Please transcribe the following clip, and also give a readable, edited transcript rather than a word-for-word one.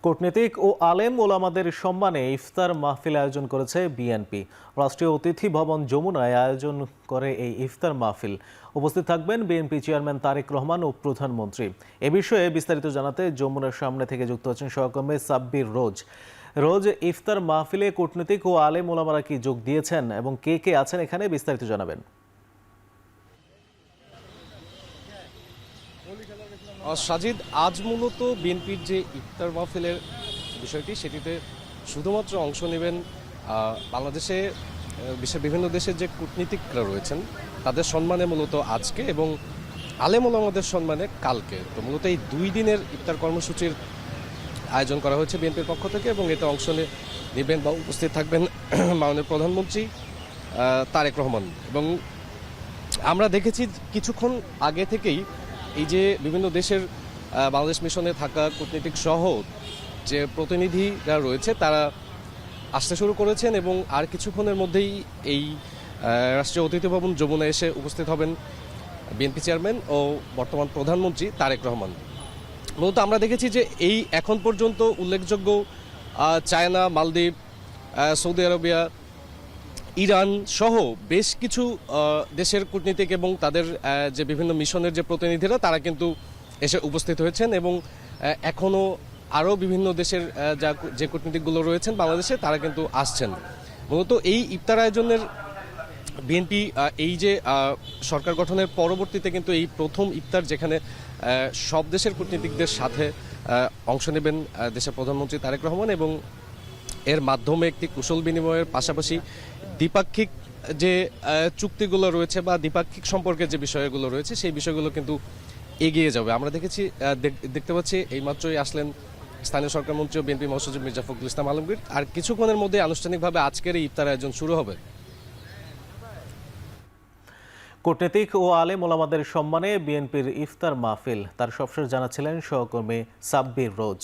কূটনীতিক ও আলেম ওলামাদের সম্মানে ইফতার মাহফিল আয়োজন করেছে বিএনপি। রাষ্ট্রীয় অতিথি ভবন যমুনায় আয়োজন করে এই ইফতার মাহফিল। উপস্থিত থাকবেন বিএনপি চেয়ারম্যান তারেক রহমান ও প্রধানমন্ত্রী। এ বিষয়ে বিস্তারিত জানাতে যমুনার সামনে থেকে যুক্ত আছেন সহকর্মী সাব্বির রোজ। রোজ, ইফতার মাহফিলে কূটনীতিক ও আলেম ওলামারা কি যোগ দিয়েছেন এবং কে কে আছেন এখানে, বিস্তারিত জানাবেন। সাজিদ, আজ মূলত বিএনপির যে ইফতার মাহফিলের বিষয়টি, সেটিতে শুধুমাত্র অংশ নেবেন বাংলাদেশে বিশ্বের বিভিন্ন দেশের যে কূটনীতিকরা রয়েছেন তাদের সম্মানে মূলত আজকে, এবং আলেম ওলামাদের সম্মানে কালকে। তো মূলত এই 2 দিনের ইফতার কর্মসূচির আয়োজন করা হয়েছে বিএনপির পক্ষ থেকে, এবং এতে অংশ নেবেন বা উপস্থিত থাকবেন মাননীয় প্রধানমন্ত্রী তারেক রহমান। এবং আমরা দেখেছি কিছুক্ষণ আগে থেকেই এই যে বিভিন্ন দেশের বাংলাদেশ মিশনে থাকা কূটনীতিক সহ যে প্রতিনিধিরা রয়েছে তারা আসতে শুরু করেছেন, এবং আর কিছুক্ষণের মধ্যেই এই রাষ্ট্রীয় অতিথি ভবন যমুনায় এসে উপস্থিত হবেন বিএনপি চেয়ারম্যান ও বর্তমান প্রধানমন্ত্রী তারেক রহমান। মূলত আমরা দেখেছি যে এই এখন পর্যন্ত উল্লেখযোগ্য চায়না, মালদ্বীপ, সৌদি আরবিয়া, ইরান সহ বেশ কিছু দেশের কূটনীতিক এবং তাদের যে বিভিন্ন মিশনের যে প্রতিনিধিরা তারা কিন্তু এসে উপস্থিত হয়েছেন, এবং এখনও আরও বিভিন্ন দেশের যে কূটনীতিকগুলো রয়েছেন বাংলাদেশে তারা কিন্তু আসছেন। মূলত এই ইফতার আয়োজনের বিএনপি এই যে সরকার গঠনের পরবর্তীতে কিন্তু এই প্রথম ইফতার, যেখানে সব দেশের কূটনীতিকদের সাথে অংশ নেবেন দেশের প্রধানমন্ত্রী তারেক রহমান, এবং এর মাধ্যমে একটি কুশল বিনিময়ের পাশাপাশি দ্বিপাক্ষিক যে চুক্তিগুলো রয়েছে বা দ্বিপাক্ষিক সম্পর্কের যে বিষয়গুলো রয়েছে সেই বিষয়গুলো কিন্তু এগিয়ে যাবে। আমরা দেখতে পাচ্ছি এইমাত্রই আসলেন স্থানীয় সরকার মন্ত্রী ও বিএনপি মহাসচিব মির্জা ফখরুল ইসলাম আলমগীর। আর কিছুক্ষণের মধ্যে আনুষ্ঠানিকভাবে আজকের এই ইফতার আয়োজন শুরু হবে। কূটনীতিক ও আলেম ওলামাদের সম্মানে বিএনপির ইফতার মাহফিল, তার সবশেষ জানাচ্ছিলেন সহকর্মী সাব্বির রোজ।